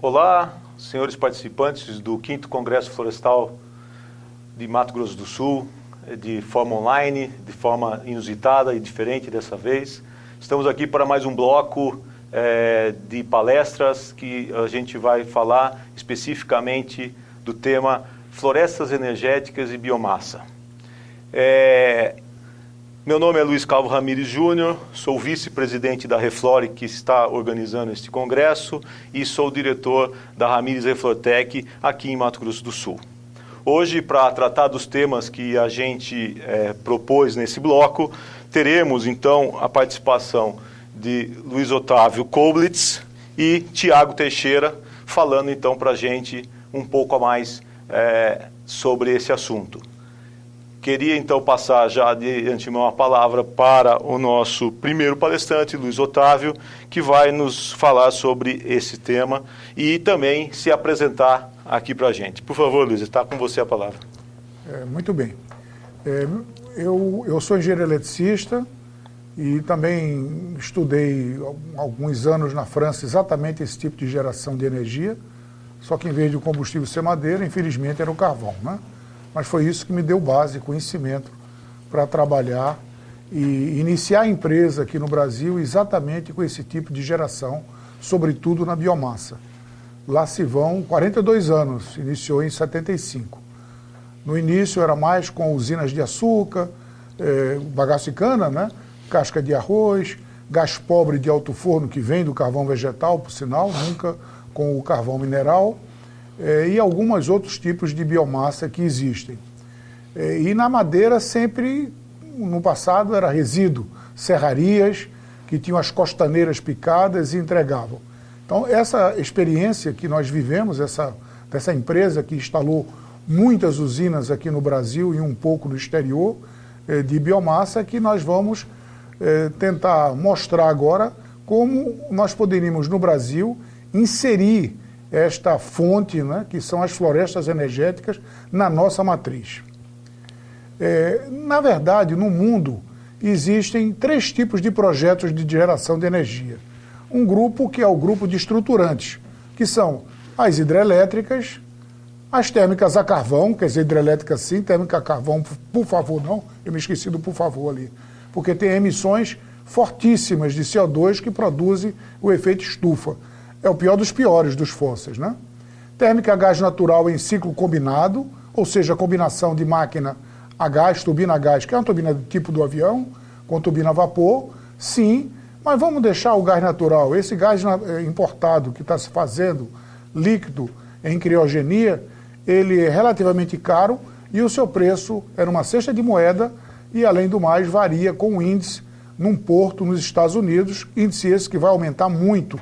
Olá, senhores participantes do 5º Congresso Florestal de Mato Grosso do Sul, de forma online, de forma inusitada e diferente dessa vez. Estamos aqui para mais um bloco de palestras que a gente vai falar especificamente do tema Florestas Energéticas e Biomassa. Meu nome é Luiz Calvo Ramires Júnior, sou vice-presidente da Reflore, que está organizando este congresso, e sou diretor da Ramires Reflortec aqui em Mato Grosso do Sul. Hoje, para tratar dos temas que a gente propôs nesse bloco, teremos então a participação de Luiz Otávio Koblitz e Tiago Teixeira, falando então para a gente um pouco a mais sobre esse assunto. Queria então passar já de antemão a palavra para o nosso primeiro palestrante, Luiz Otávio, que vai nos falar sobre esse tema e também se apresentar aqui para a gente. Por favor, Luiz, está com você a palavra. Muito bem. Eu sou engenheiro eletricista e também estudei alguns anos na França exatamente esse tipo de geração de energia, só que em vez de o combustível ser madeira, infelizmente era o carvão, né? Mas foi isso que me deu base, conhecimento para trabalhar e iniciar a empresa aqui no Brasil exatamente com esse tipo de geração, sobretudo na biomassa. Lá se vão 42 anos, iniciou em 75. No início era mais com usinas de açúcar, bagaço de cana, né? Casca de arroz, gás pobre de alto forno que vem do carvão vegetal, por sinal, nunca com o carvão mineral. E alguns outros tipos de biomassa que existem. E na madeira sempre, no passado, era resíduo, serrarias que tinham as costaneiras picadas e entregavam. Então essa experiência que nós vivemos, dessa empresa que instalou muitas usinas aqui no Brasil e um pouco no exterior de biomassa, que nós vamos tentar mostrar agora como nós poderíamos no Brasil inserir esta fonte, né, que são as florestas energéticas, na nossa matriz. Na verdade, no mundo, existem 3 tipos de projetos de geração de energia. Um grupo que é o grupo de estruturantes, que são as hidrelétricas, as térmicas a carvão, quer dizer, hidrelétrica sim, térmica a carvão, por favor não, eu me esqueci do por favor ali, porque tem emissões fortíssimas de CO2 que produzem o efeito estufa. É o pior dos piores dos fósseis, né? Térmica a gás natural em ciclo combinado, ou seja, a combinação de máquina a gás, turbina a gás, que é uma turbina do tipo do avião, com turbina a vapor, sim, mas vamos deixar o gás natural, esse gás importado que está se fazendo, líquido, em criogenia, ele é relativamente caro e o seu preço é numa cesta de moeda e, além do mais, varia com o índice num porto nos Estados Unidos, índice esse que vai aumentar muito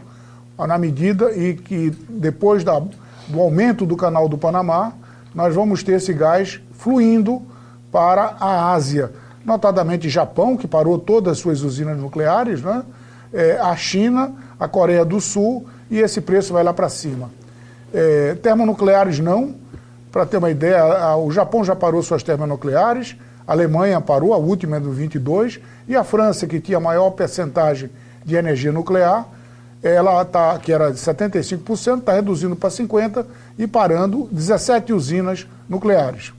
na medida e que depois do aumento do canal do Panamá, nós vamos ter esse gás fluindo para a Ásia, notadamente Japão, que parou todas as suas usinas nucleares, né? A China, a Coreia do Sul, e esse preço vai lá para cima. Termonucleares não, para ter uma ideia, o Japão já parou suas termonucleares, a Alemanha parou, a última é do 22, e a França, que tinha a maior percentagem de energia nuclear, ela que era de 75%, está reduzindo para 50% e parando 17 usinas nucleares.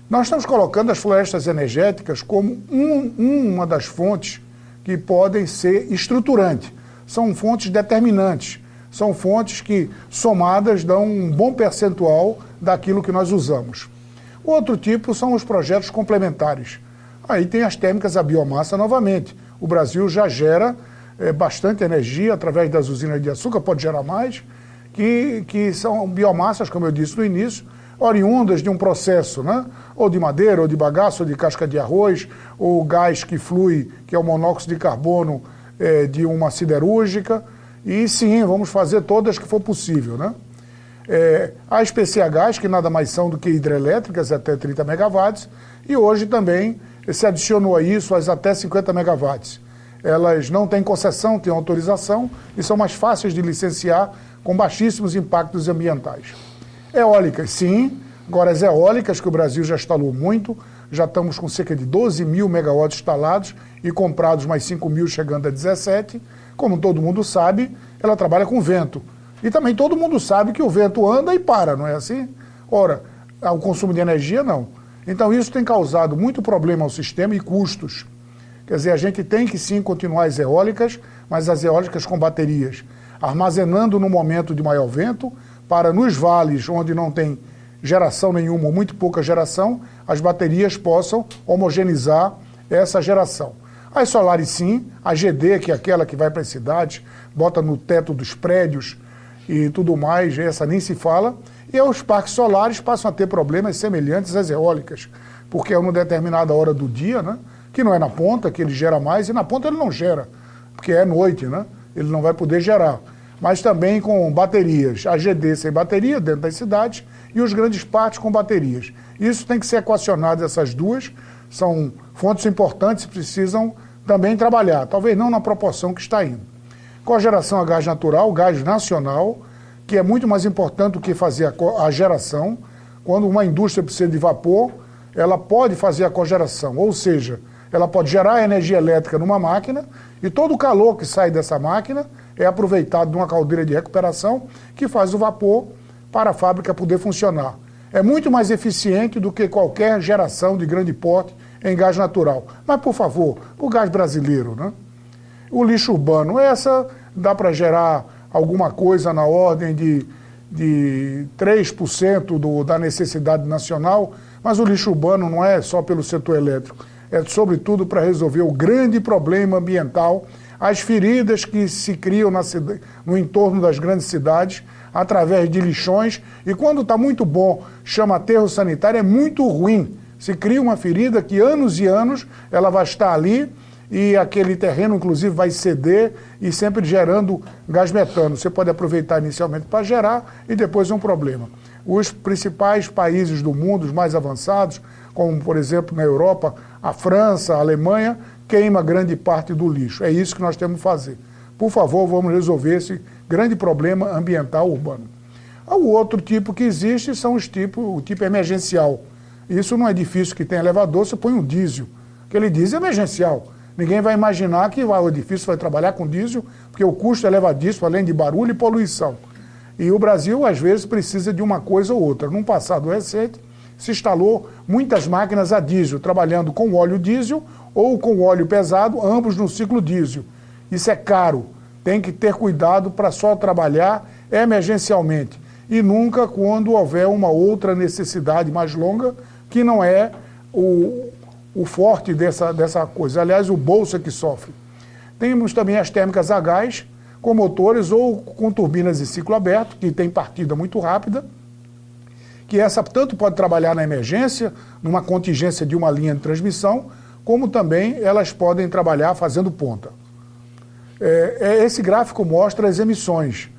Nós estamos colocando as florestas energéticas como uma das fontes que podem ser estruturantes. São fontes determinantes, são fontes que, somadas, dão um bom percentual daquilo que nós usamos. O outro tipo são os projetos complementares. Aí tem as térmicas a biomassa novamente. O Brasil já gera bastante energia através das usinas de açúcar, pode gerar mais, que são biomassas, como eu disse no início, oriundas de um processo, né? Ou de madeira, ou de bagaço, ou de casca de arroz, ou gás que flui, que é o monóxido de carbono de uma siderúrgica, e sim, vamos fazer todas que for possível, né? A SPCH, que nada mais são do que hidrelétricas até 30 megawatts, e hoje também se adicionou a isso as até 50 megawatts. Elas não têm concessão, têm autorização e são mais fáceis de licenciar com baixíssimos impactos ambientais. Eólicas, sim. Agora, as eólicas, que o Brasil já instalou muito, já estamos com cerca de 12 mil megawatts instalados e comprados mais 5 mil, chegando a 17. Como todo mundo sabe, ela trabalha com vento. E também todo mundo sabe que o vento anda e para, não é assim? Ora, o consumo de energia não. Então isso tem causado muito problema ao sistema e custos. Quer dizer, a gente tem que sim continuar as eólicas, mas as eólicas com baterias, armazenando no momento de maior vento, para nos vales onde não tem geração nenhuma ou muito pouca geração, as baterias possam homogeneizar essa geração. As solares sim, a GD, que é aquela que vai para as cidades, bota no teto dos prédios e tudo mais, essa nem se fala, e os parques solares passam a ter problemas semelhantes às eólicas, porque é uma determinada hora do dia, né, que não é na ponta, que ele gera mais, e na ponta ele não gera, porque é noite, né, ele não vai poder gerar. Mas também com baterias, a GD sem bateria dentro das cidades e os grandes parques com baterias. Isso tem que ser equacionado, essas duas, são fontes importantes que precisam também trabalhar, talvez não na proporção que está indo. Cogeração a gás natural, gás nacional, que é muito mais importante do que fazer a geração. Quando uma indústria precisa de vapor, ela pode fazer a cogeração, ou seja, ela pode gerar energia elétrica numa máquina e todo o calor que sai dessa máquina é aproveitado numa caldeira de recuperação que faz o vapor para a fábrica poder funcionar. É muito mais eficiente do que qualquer geração de grande porte em gás natural. Mas, por favor, o gás brasileiro, né? O lixo urbano, essa dá para gerar alguma coisa na ordem de 3% da necessidade nacional, mas o lixo urbano não é só pelo setor elétrico, é sobretudo para resolver o grande problema ambiental, as feridas que se criam no entorno das grandes cidades, através de lixões, e quando está muito bom, chama aterro sanitário, é muito ruim. Se cria uma ferida que anos e anos ela vai estar ali, e aquele terreno, inclusive, vai ceder e sempre gerando gás metano. Você pode aproveitar inicialmente para gerar e depois é um problema. Os principais países do mundo, os mais avançados, como, por exemplo, na Europa, a França, a Alemanha, queima grande parte do lixo. É isso que nós temos que fazer. Por favor, vamos resolver esse grande problema ambiental urbano. O outro tipo que existe são o tipo emergencial. Isso não é difícil, que tem elevador, você põe um diesel. Aquele diesel é emergencial. Ninguém vai imaginar que o edifício vai trabalhar com diesel, porque o custo é elevadíssimo, além de barulho e poluição. E o Brasil, às vezes, precisa de uma coisa ou outra. Num passado recente, se instalou muitas máquinas a diesel, trabalhando com óleo diesel ou com óleo pesado, ambos no ciclo diesel. Isso é caro, tem que ter cuidado para só trabalhar emergencialmente e nunca quando houver uma outra necessidade mais longa, que não é o forte dessa coisa. Aliás, o bolso é que sofre. Temos também as térmicas a gás, com motores ou com turbinas de ciclo aberto, que tem partida muito rápida, que essa tanto pode trabalhar na emergência, numa contingência de uma linha de transmissão, como também elas podem trabalhar fazendo ponta. Esse gráfico mostra as emissões.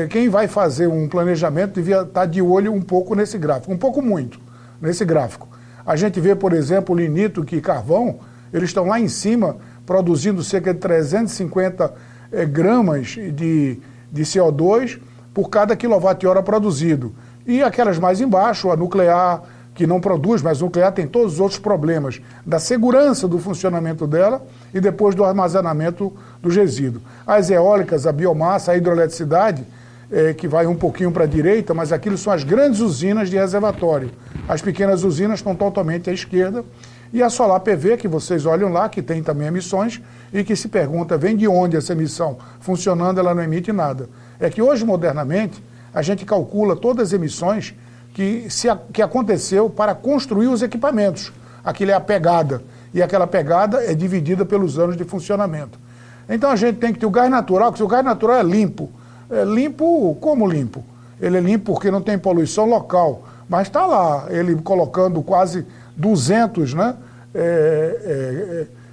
Quem vai fazer um planejamento devia estar de olho um pouco nesse gráfico, um pouco muito, nesse gráfico. A gente vê, por exemplo, o lignito e carvão, eles estão lá em cima produzindo cerca de 350 gramas de CO2 por cada quilowatt-hora produzido. E aquelas mais embaixo, a nuclear, que não produz, mas o nuclear tem todos os outros problemas da segurança do funcionamento dela e depois do armazenamento dos resíduos. As eólicas, a biomassa, a hidroeletricidade, que vai um pouquinho para a direita, mas aquilo são as grandes usinas de reservatório. As pequenas usinas estão totalmente à esquerda. E a Solar PV, que vocês olham lá, que tem também emissões, e que se pergunta, vem de onde essa emissão? Funcionando, ela não emite nada. É que hoje, modernamente, a gente calcula todas as emissões que aconteceu para construir os equipamentos. Aquilo é a pegada, e aquela pegada é dividida pelos anos de funcionamento. Então a gente tem que ter o gás natural, porque o gás natural é limpo. É limpo, como limpo? Ele é limpo porque não tem poluição local, mas está lá, ele colocando quase 200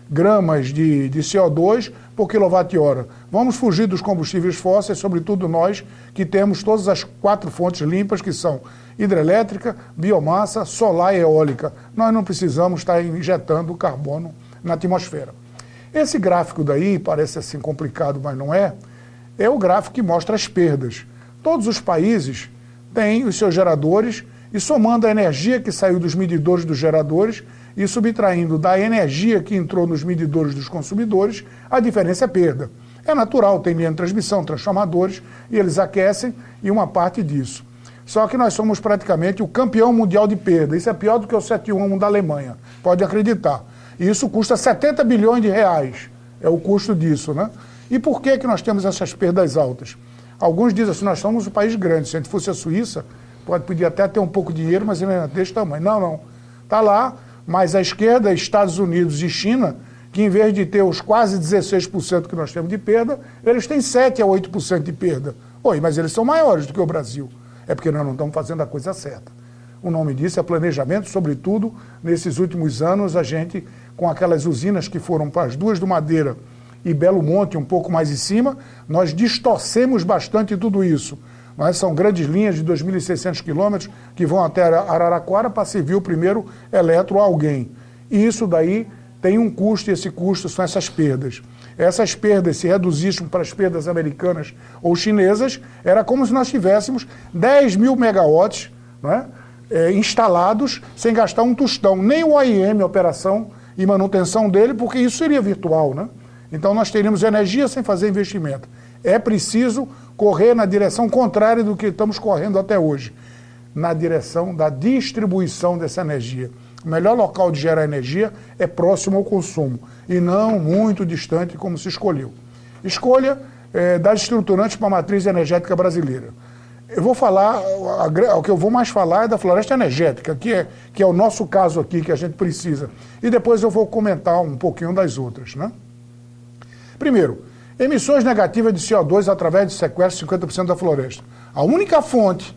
gramas de CO2 por quilowatt-hora. Vamos fugir dos combustíveis fósseis, sobretudo nós que temos todas as 4 fontes limpas, que são hidrelétrica, biomassa, solar e eólica. Nós não precisamos estar injetando carbono na atmosfera. Esse gráfico daí, parece assim complicado, mas não é o gráfico que mostra as perdas. Todos os países têm os seus geradores e somando a energia que saiu dos medidores dos geradores e subtraindo da energia que entrou nos medidores dos consumidores, a diferença é perda. É natural, tem linha de transmissão, transformadores, e eles aquecem e uma parte disso. Só que nós somos praticamente o campeão mundial de perda. Isso é pior do que o 711 da Alemanha, pode acreditar. E isso custa 70 bilhões de reais, é o custo disso, né? E por que nós temos essas perdas altas? Alguns dizem assim, nós somos um país grande, se a gente fosse a Suíça, podia até ter um pouco de dinheiro, mas ele não é desse tamanho. Não. Está lá, mas a esquerda, Estados Unidos e China, que em vez de ter os quase 16% que nós temos de perda, eles têm 7 a 8% de perda. Oi, mas eles são maiores do que o Brasil. É porque nós não estamos fazendo a coisa certa. O nome disso é planejamento, sobretudo, nesses últimos anos, a gente, com aquelas usinas que foram para as Duas do Madeira e Belo Monte, um pouco mais em cima, nós distorcemos bastante tudo isso. Mas são grandes linhas de 2.600 quilômetros que vão até Araraquara para servir o primeiro eletro a alguém. E isso daí tem um custo, e esse custo são essas perdas. Essas perdas, se reduzissem para as perdas americanas ou chinesas, era como se nós tivéssemos 10 mil megawatts, né, instalados sem gastar um tostão. Nem o OIM, a operação e manutenção dele, porque isso seria virtual, né? Então nós teríamos energia sem fazer investimento. É preciso correr na direção contrária do que estamos correndo até hoje, na direção da distribuição dessa energia. O melhor local de gerar energia é próximo ao consumo e não muito distante como se escolheu. Escolha das estruturantes para a matriz energética brasileira. Eu vou falar, o que eu vou mais falar é da floresta energética, que é o nosso caso aqui que a gente precisa. E depois eu vou comentar um pouquinho das outras, né? Primeiro, emissões negativas de CO2 através de sequestro de 50% da floresta. A única fonte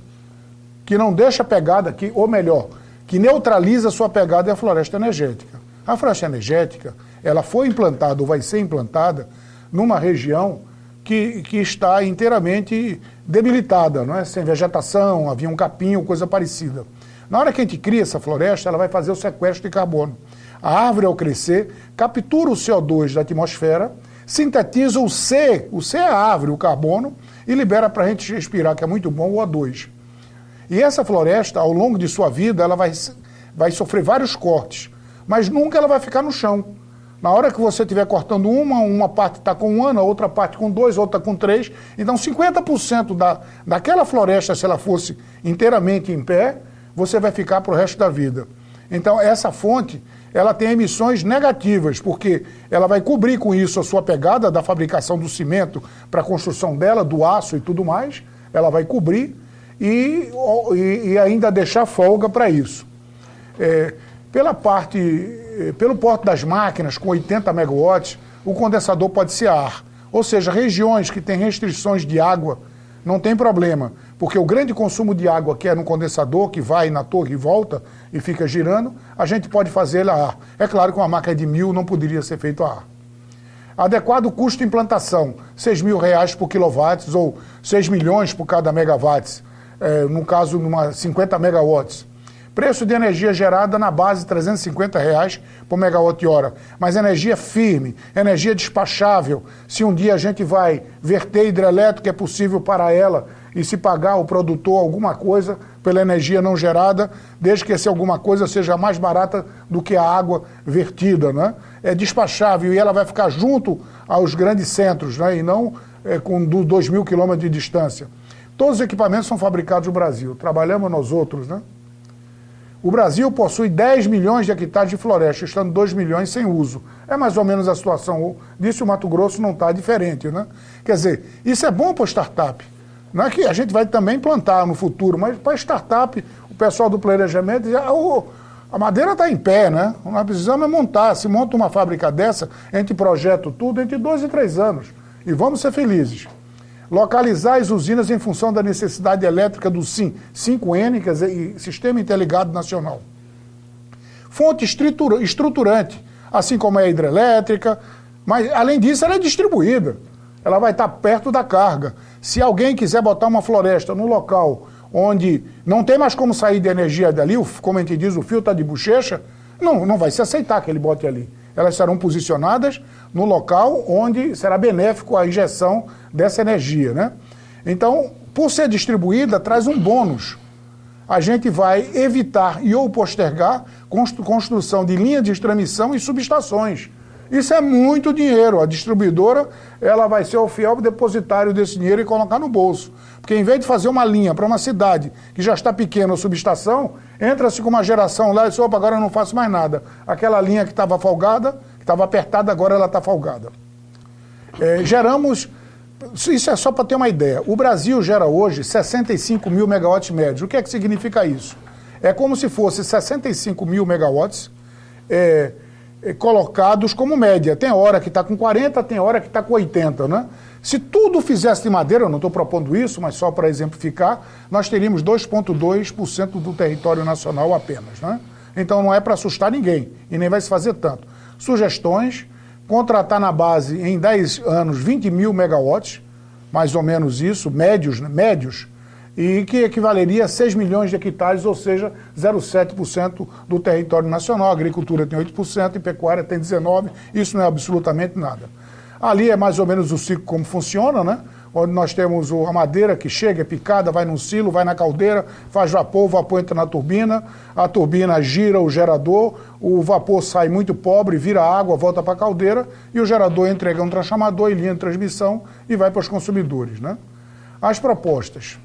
que não deixa pegada aqui, ou melhor, que neutraliza a sua pegada é a floresta energética. A floresta energética, ela foi implantada, ou vai ser implantada, numa região que está inteiramente debilitada, não é? Sem vegetação, havia um capim, coisa parecida. Na hora que a gente cria essa floresta, ela vai fazer o sequestro de carbono. A árvore, ao crescer, captura o CO2 da atmosfera, sintetiza o C é a árvore, o carbono, e libera para a gente respirar, que é muito bom, o O2. E essa floresta, ao longo de sua vida, ela vai sofrer vários cortes, mas nunca ela vai ficar no chão. Na hora que você estiver cortando uma parte está com 1 ano, a outra parte com 2, outra com 3, então 50% daquela floresta, se ela fosse inteiramente em pé, você vai ficar para o resto da vida. Então essa fonte, ela tem emissões negativas, porque ela vai cobrir com isso a sua pegada da fabricação do cimento para a construção dela, do aço e tudo mais, ela vai cobrir e ainda deixar folga para isso. Pelo porte das máquinas, com 80 megawatts, o condensador pode ser ar. Ou seja, regiões que têm restrições de água, não tem problema, porque o grande consumo de água que é no condensador, que vai na torre e volta e fica girando, a gente pode fazer ele a ar. É claro que uma máquina de 1.000 não poderia ser feito a ar. Adequado custo de implantação, R$6.000 por quilowatts ou 6 milhões por cada megawatts, no caso, 50 megawatts. Preço de energia gerada na base de R$350 por megawatt-hora. Mas energia firme, energia despachável. Se um dia a gente vai verter hidrelétrica, é possível para ela e se pagar o produtor alguma coisa pela energia não gerada, desde que essa alguma coisa seja mais barata do que a água vertida, né? É despachável e ela vai ficar junto aos grandes centros, né? E não com 2.000 quilômetros de distância. Todos os equipamentos são fabricados no Brasil. Trabalhamos nós outros, né? O Brasil possui 10 milhões de hectares de floresta, estando 2 milhões sem uso. É mais ou menos a situação disso, o Mato Grosso não está diferente, né? Quer dizer, isso é bom para a startup. Não é que a gente vai também plantar no futuro, mas para a startup, o pessoal do planejamento diz, a madeira está em pé, né? Nós precisamos montar. Se monta uma fábrica dessa, a gente projeta tudo entre 2 e 3 anos. E vamos ser felizes. Localizar as usinas em função da necessidade elétrica do SIN, 5N, quer dizer, Sistema Interligado Nacional. Fonte estruturante, assim como é a hidrelétrica, mas além disso ela é distribuída. Ela vai estar perto da carga. Se alguém quiser botar uma floresta no local onde não tem mais como sair de energia dali, como a gente diz, o fio está de bochecha, não vai se aceitar que ele bote ali. Elas serão posicionadas no local onde será benéfico a injeção dessa energia, né? Então, por ser distribuída, traz um bônus. A gente vai evitar ou postergar construção de linha de transmissão e subestações. Isso é muito dinheiro. A distribuidora ela vai ser o fiel depositário desse dinheiro e colocar no bolso. Porque em vez de fazer uma linha para uma cidade que já está pequena ou subestação, entra-se com uma geração lá e diz, opa, agora eu não faço mais nada. Aquela linha que estava folgada, que estava apertada, agora ela está folgada. Geramos, isso é só para ter uma ideia, o Brasil gera hoje 65 mil megawatts médios. O que é que significa isso? É como se fosse 65 mil megawatts colocados como média. Tem hora que está com 40, tem hora que está com 80, né? Se tudo fizesse de madeira, eu não estou propondo isso, mas só para exemplificar, nós teríamos 2,2% do território nacional apenas, né? Então não é para assustar ninguém, e nem vai se fazer tanto. Sugestões, contratar na base em 10 anos 20 mil megawatts, mais ou menos isso, médios, e que equivaleria a 6 milhões de hectares, ou seja, 0,7% do território nacional. A agricultura tem 8% e pecuária tem 19%, isso não é absolutamente nada. Ali é mais ou menos o ciclo como funciona, né? Onde nós temos a madeira que chega, é picada, vai num silo, vai na caldeira, faz vapor, o vapor entra na turbina, a turbina gira o gerador, o vapor sai muito pobre, vira água, volta para a caldeira e o gerador entrega um transformador e linha de transmissão e vai para os consumidores, né? As propostas.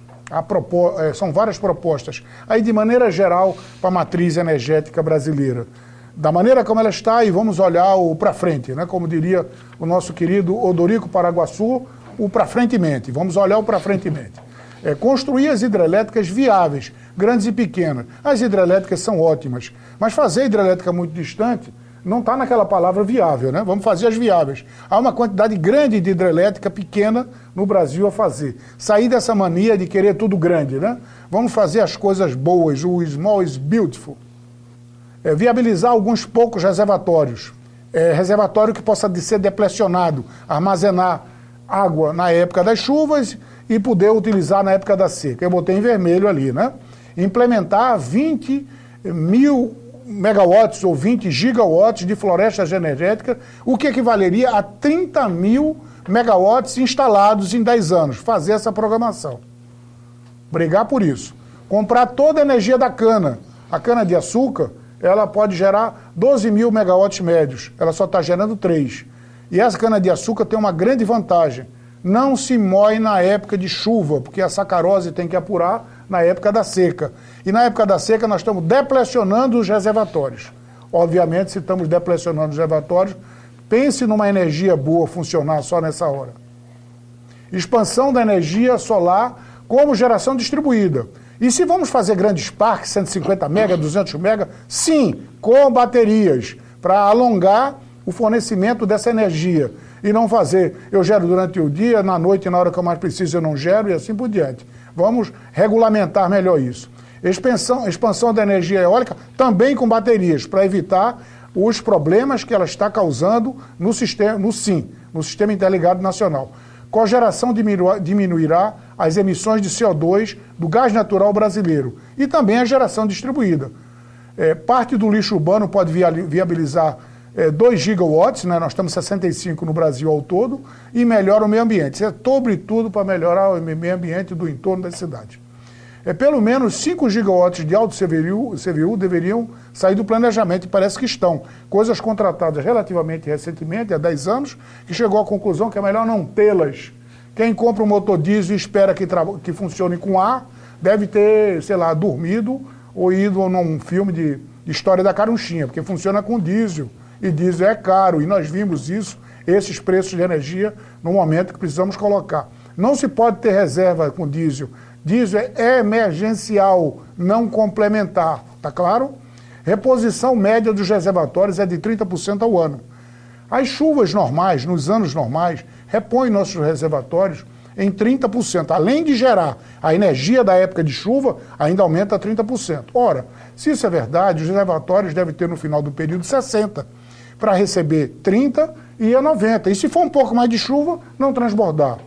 São várias propostas. Aí, de maneira geral, para a matriz energética brasileira. Da maneira como ela está, e vamos olhar o para frente, né? Como diria o nosso querido Odorico Paraguaçu, o para frentemente. Vamos olhar o para frentemente. Construir as hidrelétricas viáveis, grandes e pequenas. As hidrelétricas são ótimas, mas fazer hidrelétrica muito distante não está naquela palavra viável, né? Vamos fazer as viáveis. Há uma quantidade grande de hidrelétrica pequena no Brasil a fazer. Sair dessa mania de querer tudo grande, né? Vamos fazer as coisas boas, o small is beautiful. Viabilizar alguns poucos reservatórios. Reservatório que possa ser deplecionado, armazenar água na época das chuvas e poder utilizar na época da seca. Eu botei em vermelho ali, né? Implementar 20 mil megawatts ou 20 gigawatts de florestas energéticas, o que equivaleria a 30 mil megawatts instalados em 10 anos. Fazer essa programação. Brigar por isso. Comprar toda a energia da cana. A cana-de-açúcar, ela pode gerar 12 mil megawatts médios. Ela só está gerando 3. E essa cana-de-açúcar tem uma grande vantagem. Não se moe na época de chuva, porque a sacarose tem que apurar na época da seca. E na época da seca nós estamos deplecionando os reservatórios. Obviamente, se estamos deplecionando os reservatórios, pense numa energia boa funcionar só nessa hora. Expansão da energia solar como geração distribuída. E se vamos fazer grandes parques, 150 mega, 200 mega, sim, com baterias, para alongar o fornecimento dessa energia. E não fazer, eu gero durante o dia, na noite, na hora que eu mais preciso, eu não gero, e assim por diante. Vamos regulamentar melhor isso. Expansão da energia eólica, também com baterias, para evitar os problemas que ela está causando no Sistema Interligado Nacional. Cogeração diminuirá as emissões de CO2 do gás natural brasileiro e também a geração distribuída. Parte do lixo urbano pode viabilizar 2 gigawatts, né? Nós estamos 65 no Brasil ao todo, e melhora o meio ambiente. Isso é sobretudo para melhorar o meio ambiente do entorno das cidades. Pelo menos 5 gigawatts de alto CVU deveriam sair do planejamento, e parece que estão. Coisas contratadas relativamente recentemente, há 10 anos, que chegou à conclusão que é melhor não tê-las. Quem compra um motor diesel e espera que funcione com ar, deve ter, sei lá, dormido ou ido num filme de história da carunchinha, porque funciona com diesel. E diesel é caro, e nós vimos isso, esses preços de energia, no momento que precisamos colocar. Não se pode ter reserva com diesel. Diesel é emergencial, não complementar, tá claro? Reposição média dos reservatórios é de 30% ao ano. As chuvas normais, nos anos normais, repõem nossos reservatórios em 30%. Além de gerar a energia da época de chuva, ainda aumenta 30%. Ora, se isso é verdade, os reservatórios devem ter no final do período 60%. Para receber 30 e a 90. E se for um pouco mais de chuva, não transbordar.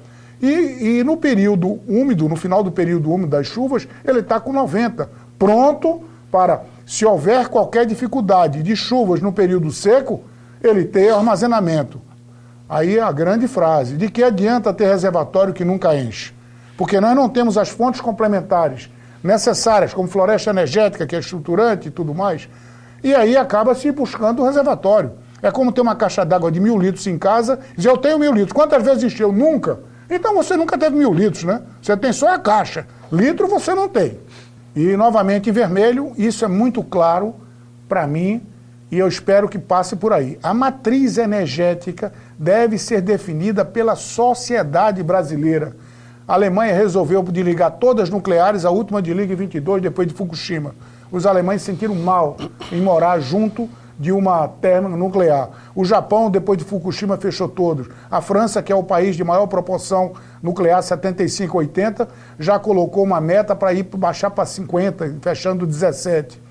E no período úmido, no final do período úmido das chuvas, ele está com 90. Pronto para, se houver qualquer dificuldade de chuvas no período seco, ele ter armazenamento. Aí a grande frase, de que adianta ter reservatório que nunca enche? Porque nós não temos as fontes complementares necessárias, como floresta energética, que é estruturante e tudo mais, e aí acaba se buscando o reservatório. É como ter uma caixa d'água de 1.000 litros em casa e dizer, eu tenho 1.000 litros. Quantas vezes encheu? Nunca. Então você nunca teve 1.000 litros, né? Você tem só a caixa. Litro você não tem. E, novamente, em vermelho, isso é muito claro para mim e eu espero que passe por aí. A matriz energética deve ser definida pela sociedade brasileira. A Alemanha resolveu desligar todas as nucleares, a última desliga em 22, depois de Fukushima. Os alemães se sentiram mal em morar junto de uma termonuclear. O Japão, depois de Fukushima, fechou todos. A França, que é o país de maior proporção nuclear, 75, 80, já colocou uma meta para baixar para 50, fechando 17.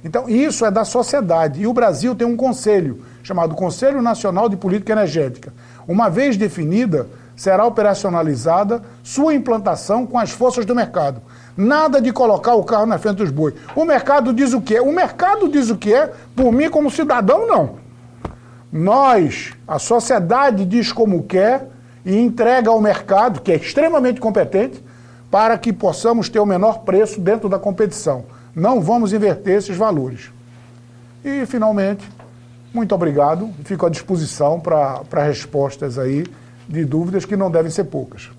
Então, isso é da sociedade. E o Brasil tem um conselho, chamado Conselho Nacional de Política Energética. Uma vez definida, será operacionalizada sua implantação com as forças do mercado. Nada de colocar o carro na frente dos bois. O mercado diz o que é. O mercado diz o que é, por mim como cidadão, não. Nós, a sociedade diz como quer e entrega ao mercado, que é extremamente competente, para que possamos ter o menor preço dentro da competição. Não vamos inverter esses valores. E, finalmente, muito obrigado. Fico à disposição para respostas aí de dúvidas que não devem ser poucas.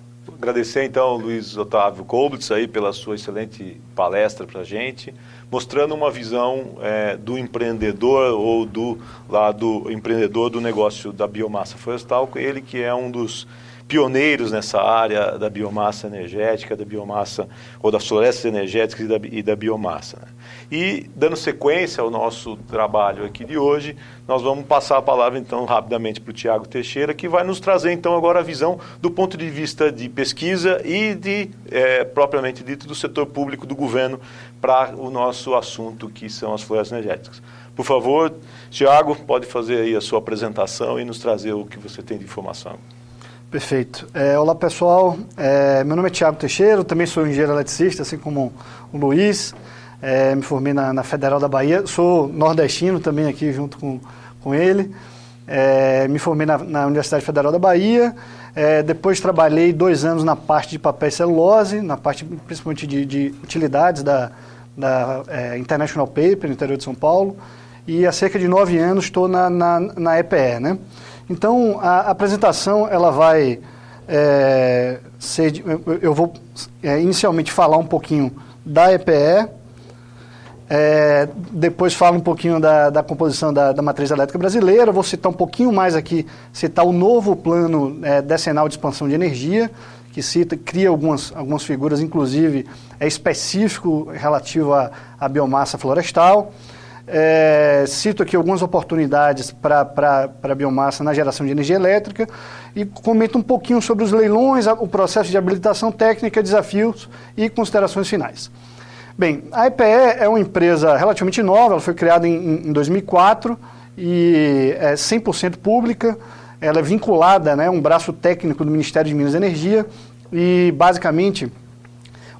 Agradecer então Luiz Otávio Kolbitz aí pela sua excelente palestra para a gente, mostrando uma visão do empreendedor ou do lado empreendedor do negócio da biomassa florestal, ele que é um dos pioneiros nessa área da biomassa energética, da biomassa ou das florestas energéticas e da biomassa, né? E dando sequência ao nosso trabalho aqui de hoje, nós vamos passar a palavra então rapidamente para o Tiago Teixeira, que vai nos trazer então agora a visão do ponto de vista de pesquisa e de, propriamente dito, do setor público do governo para o nosso assunto que são as florestas energéticas. Por favor, Tiago, pode fazer aí a sua apresentação e nos trazer o que você tem de informação. Perfeito. Olá, pessoal. Meu nome é Tiago Teixeira, eu também sou engenheiro eletricista, assim como o Luiz. Me formei na Federal da Bahia, sou nordestino também aqui junto com ele. Me formei na Universidade Federal da Bahia. Depois trabalhei 2 anos na parte de papel e celulose, na parte principalmente de utilidades da International Paper, no interior de São Paulo. E há cerca de 9 anos estou na EPE, né? Então, a apresentação, ela vai ser... Eu vou inicialmente falar um pouquinho da EPE, depois falo um pouquinho da composição da matriz elétrica brasileira, vou citar um pouquinho mais aqui, citar o novo plano decenal de expansão de energia, que cria algumas figuras, inclusive específico relativo à biomassa florestal. Cito aqui algumas oportunidades para a biomassa na geração de energia elétrica e comento um pouquinho sobre os leilões, o processo de habilitação técnica, desafios e considerações finais. Bem, a EPE é uma empresa relativamente nova, ela foi criada em 2004 e é 100% pública, ela é vinculada, né, a um braço técnico do Ministério de Minas e Energia e, basicamente,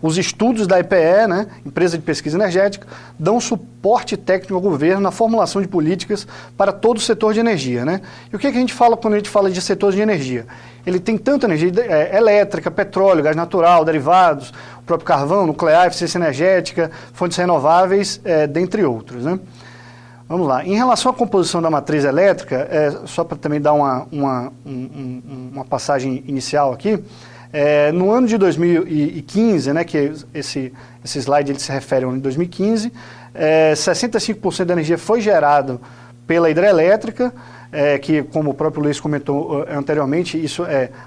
os estudos da EPE, né, Empresa de Pesquisa Energética, dão suporte técnico ao governo na formulação de políticas para todo o setor de energia, né? E o que a gente fala quando a gente fala de setores de energia? Ele tem tanto energia elétrica, petróleo, gás natural, derivados, o próprio carvão, nuclear, eficiência energética, fontes renováveis, dentre outros, né? Vamos lá. Em relação à composição da matriz elétrica, só para também dar uma passagem inicial aqui, no ano de 2015, né, que esse slide ele se refere ao ano de 2015, 65% da energia foi gerado pela hidrelétrica, que, como o próprio Luiz comentou anteriormente,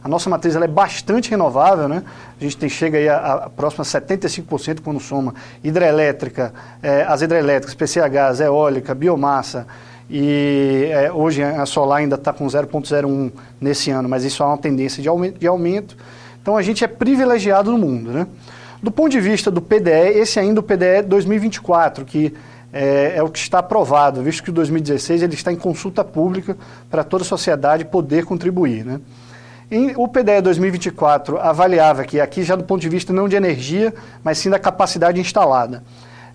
a nossa matriz ela é bastante renovável, né? A gente chega aí a próxima 75% quando soma hidrelétrica, as hidrelétricas, PCH, eólica, biomassa, e hoje a solar ainda está com 0,01 nesse ano, mas isso é uma tendência de aumento. Então, a gente é privilegiado no mundo, né? Do ponto de vista do PDE, esse ainda é o PDE 2024, que é o que está aprovado, visto que o 2016 ele está em consulta pública para toda a sociedade poder contribuir, né? E o PDE 2024 avaliava que aqui já do ponto de vista não de energia, mas sim da capacidade instalada.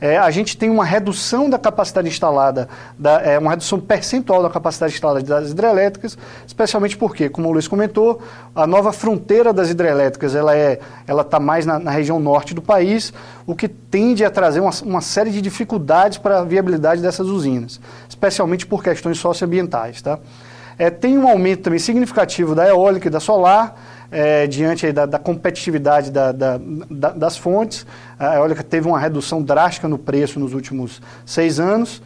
a gente tem uma redução da capacidade instalada, uma redução percentual da capacidade instalada das hidrelétricas, especialmente porque, como o Luiz comentou, a nova fronteira das hidrelétricas ela está mais na região norte do país, o que tende a trazer uma série de dificuldades para a viabilidade dessas usinas, especialmente por questões socioambientais. Tá? Tem um aumento também significativo da eólica e da solar, diante aí da competitividade das fontes. A eólica teve uma redução drástica no preço nos últimos 6 anos,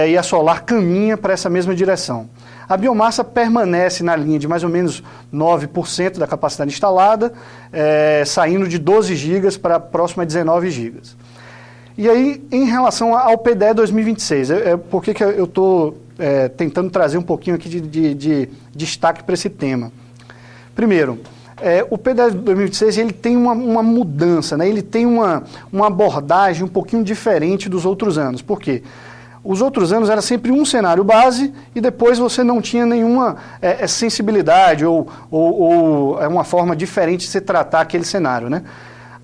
e a solar caminha para essa mesma direção. A biomassa permanece na linha de mais ou menos 9% da capacidade instalada, saindo de 12 gigas para próximo a 19 gigas. E aí, em relação ao PDE 2026, por que eu estou tentando trazer um pouquinho aqui de destaque para esse tema? Primeiro, o PDE 2026 ele tem uma mudança, né? Ele tem uma abordagem um pouquinho diferente dos outros anos. Por quê? Os outros anos era sempre um cenário base e depois você não tinha nenhuma sensibilidade ou uma forma diferente de se tratar aquele cenário, né?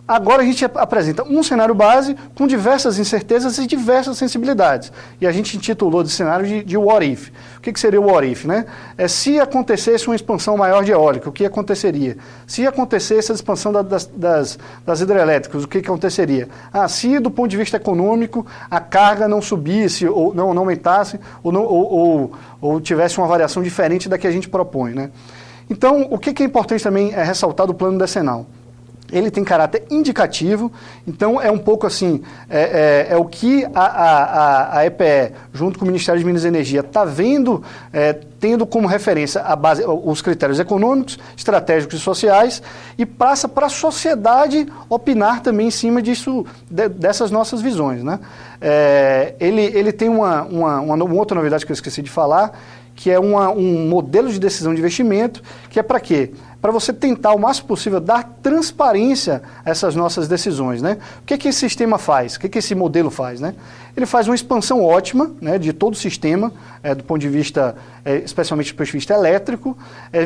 Agora a gente apresenta um cenário base com diversas incertezas e diversas sensibilidades. E a gente intitulou de cenário de what if. O que seria o what if, né? Se acontecesse uma expansão maior de eólica, o que aconteceria? Se acontecesse a expansão das hidrelétricas, o que aconteceria? Se do ponto de vista econômico a carga não subisse, ou não aumentasse, ou tivesse uma variação diferente da que a gente propõe, né? Então, o que é importante também ressaltar do plano decenal? Ele tem caráter indicativo, então é um pouco assim, o que a EPE, junto com o Ministério de Minas e Energia, está vendo, tendo como referência os critérios econômicos, estratégicos e sociais, e passa para a sociedade opinar também em cima dessas nossas visões, né? Ele tem uma outra novidade que eu esqueci de falar, que é um modelo de decisão de investimento, que é para quê? Para você tentar o máximo possível dar transparência a essas nossas decisões, né? O que esse sistema faz? O que esse modelo faz, né? Ele faz uma expansão ótima, né, de todo o sistema, do ponto de vista, especialmente do ponto de vista elétrico,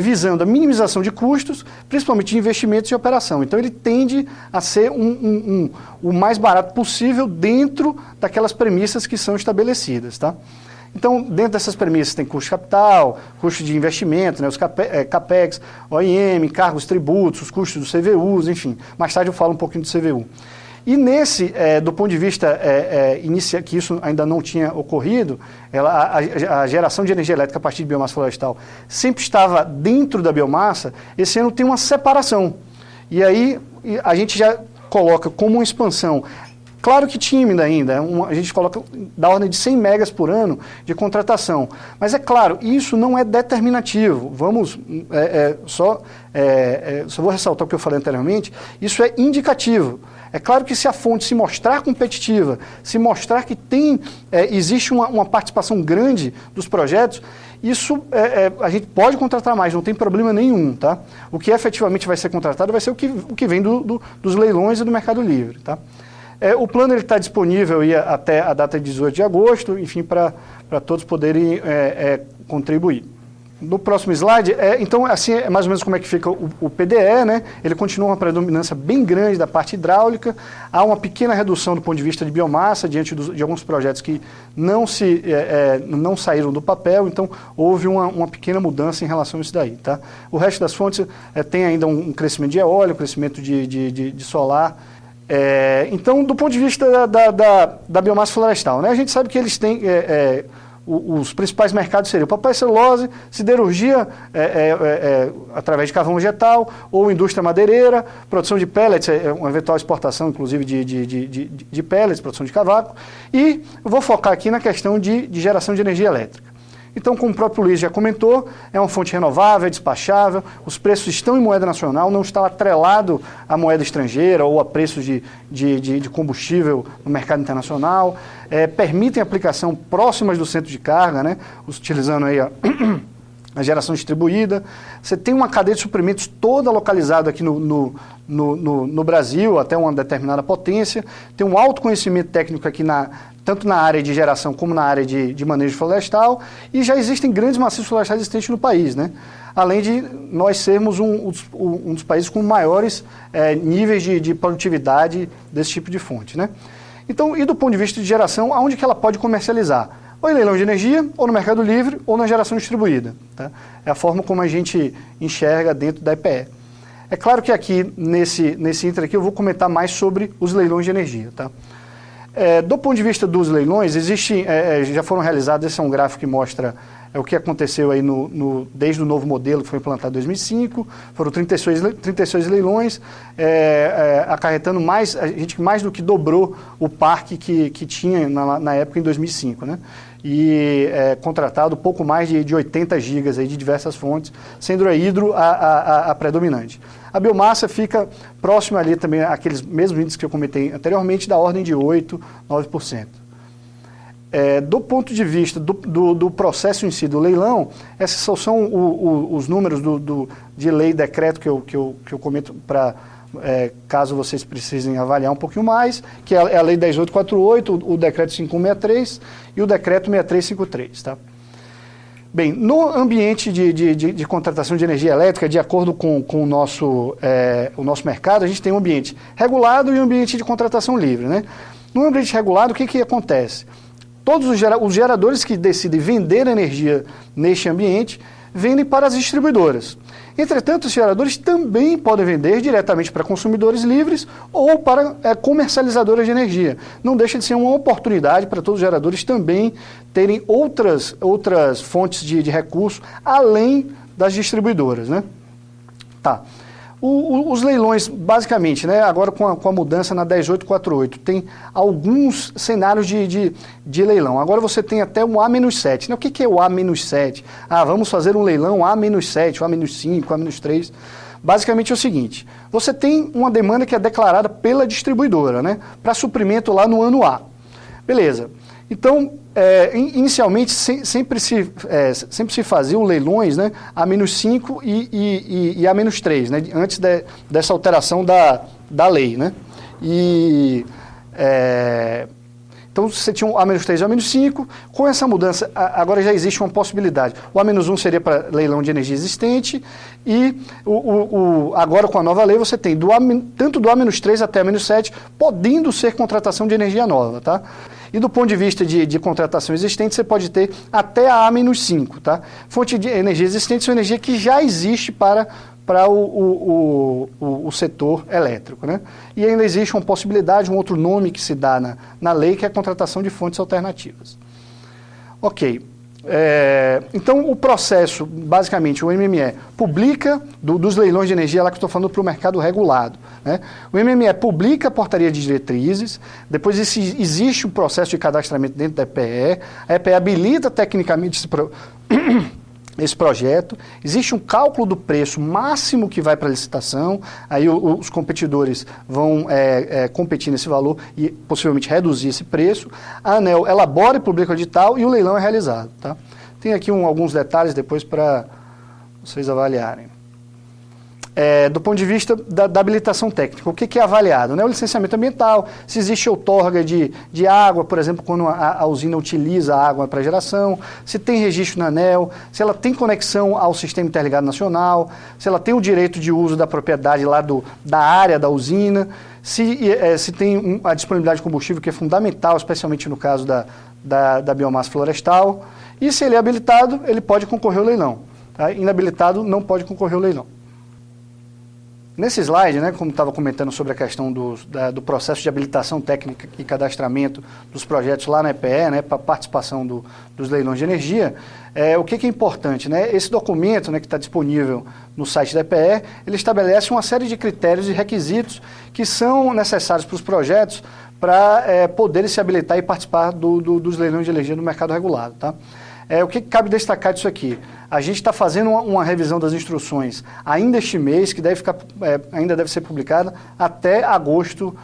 visando a minimização de custos, principalmente de investimentos e operação. Então ele tende a ser o mais barato possível dentro daquelas premissas que são estabelecidas, tá? Então, dentro dessas premissas tem custo de capital, custo de investimento, né, os CAPEX, OIM, cargos, tributos, os custos dos CVUs, enfim. Mais tarde eu falo um pouquinho do CVU. E do ponto de vista inicial, que isso ainda não tinha ocorrido, a geração de energia elétrica a partir de biomassa florestal sempre estava dentro da biomassa. Esse ano tem uma separação. E aí a gente já coloca como uma expansão, claro que tímida ainda, a gente coloca da ordem de 100 megas por ano de contratação. Mas é claro, isso não é determinativo. Só vou ressaltar o que eu falei anteriormente, isso é indicativo. É claro que se a fonte se mostrar competitiva, se mostrar que existe uma participação grande dos projetos, isso a gente pode contratar mais, não tem problema nenhum, tá? O que efetivamente vai ser contratado vai ser o que vem dos leilões e do Mercado Livre, tá? O plano está disponível até a data de 18 de agosto, enfim, para todos poderem contribuir. No próximo slide, então, assim, é mais ou menos como é que fica o PDE, né? Ele continua uma predominância bem grande da parte hidráulica, há uma pequena redução do ponto de vista de biomassa, diante de alguns projetos que não saíram do papel, então houve uma pequena mudança em relação a isso daí, tá? O resto das fontes tem ainda um crescimento de eólico, crescimento de solar. Então, do ponto de vista da biomassa florestal, né, a gente sabe que eles têm, os principais mercados seriam papel e celulose, siderurgia através de carvão vegetal, ou indústria madeireira, produção de pellets, uma eventual exportação, inclusive, de pellets, produção de cavaco, e eu vou focar aqui na questão de geração de energia elétrica. Então, como o próprio Luiz já comentou, é uma fonte renovável, é despachável, os preços estão em moeda nacional, não está atrelado à moeda estrangeira ou a preços de combustível no mercado internacional, permitem aplicação próximas do centro de carga, né, utilizando aí a geração distribuída. Você tem uma cadeia de suprimentos toda localizada aqui no Brasil, até uma determinada potência, tem um alto conhecimento técnico aqui tanto na área de geração como na área de manejo florestal, e já existem grandes maciços florestais existentes no país, né? Além de nós sermos um dos países com maiores níveis de produtividade desse tipo de fonte, né? Então, e do ponto de vista de geração, aonde que ela pode comercializar? Ou em leilão de energia, ou no mercado livre, ou na geração distribuída. Tá? É a forma como a gente enxerga dentro da EPE. É claro que aqui, nesse inter aqui, eu vou comentar mais sobre os leilões de energia. Tá? Do ponto de vista dos leilões, já foram realizados, esse é um gráfico que mostra o que aconteceu aí desde o novo modelo que foi implantado em 2005, foram 36 leilões, acarretando a gente mais do que dobrou o parque que tinha na época em 2005, né? E contratado pouco mais de 80 gigas aí de diversas fontes, sendo a hidro a predominante. A biomassa fica próxima ali também àqueles mesmos índices que eu comentei anteriormente, da ordem de 8%, 9%. Do ponto de vista do processo em si do leilão, esses são os números de lei e decreto que eu comento para caso vocês precisem avaliar um pouquinho mais, que é a lei 10.848, o decreto 5163 e o decreto 6353. Tá? Bem, no ambiente de contratação de energia elétrica, de acordo com o nosso mercado, a gente tem um ambiente regulado e um ambiente de contratação livre. Né? No ambiente regulado, o que acontece? Todos os geradores que decidem vender energia neste ambiente vendem para as distribuidoras. Entretanto, os geradores também podem vender diretamente para consumidores livres ou para comercializadoras de energia. Não deixa de ser uma oportunidade para todos os geradores também terem outras fontes de recurso além das distribuidoras. Né? Tá. Os leilões, basicamente, né, agora com a mudança na 10.848, tem alguns cenários de leilão. Agora você tem até um A-7. Né? O que é o A-7? Vamos fazer um leilão A-7, o A-5, o A-3. Basicamente é o seguinte, você tem uma demanda que é declarada pela distribuidora, né, para suprimento lá no ano A. Beleza. Então, inicialmente, sempre se faziam leilões, né, A-5 e A-3, né, antes dessa alteração da lei. Né? Então, você tinha o A-3 e o A-5. Com essa mudança, agora já existe uma possibilidade. O A-1 seria para leilão de energia existente e agora, com a nova lei, você tem tanto do A-3 até A-7, podendo ser contratação de energia nova. Tá? E do ponto de vista de contratação existente, você pode ter até a A-5. Tá? Fonte de energia existente é uma energia que já existe para o setor elétrico. Né? E ainda existe uma possibilidade, um outro nome que se dá na lei, que é a contratação de fontes alternativas. Ok. Então, o processo, basicamente, o MME publica, dos leilões de energia, lá que eu estou falando para o mercado regulado. Né? O MME publica a portaria de diretrizes, depois existe um processo de cadastramento dentro da EPE, a EPE habilita tecnicamente esse projeto, existe um cálculo do preço máximo que vai para a licitação, aí os competidores vão competir nesse valor e possivelmente reduzir esse preço, a ANEEL elabora e publica o edital e o leilão é realizado. Tá? Tem aqui alguns detalhes depois para vocês avaliarem. Do ponto de vista da habilitação técnica, o que é avaliado? Né? O licenciamento ambiental, se existe outorga de água, por exemplo, quando a usina utiliza a água para geração, se tem registro na ANEEL, se ela tem conexão ao Sistema Interligado Nacional, se ela tem o direito de uso da propriedade lá da área da usina, se tem a disponibilidade de combustível, que é fundamental, especialmente no caso da biomassa florestal, e se ele é habilitado, ele pode concorrer ao leilão. Tá? Inabilitado, não pode concorrer ao leilão. Nesse slide, né, como estava comentando sobre a questão do processo de habilitação técnica e cadastramento dos projetos lá na EPE, né, para participação dos leilões de energia, o que é importante? Né? Esse documento, né, que está disponível no site da EPE, ele estabelece uma série de critérios e requisitos que são necessários para os projetos para poderem se habilitar e participar dos leilões de energia no mercado regulado. Tá? O que cabe destacar disso aqui? A gente está fazendo uma revisão das instruções ainda este mês, que ainda deve ser publicada até agosto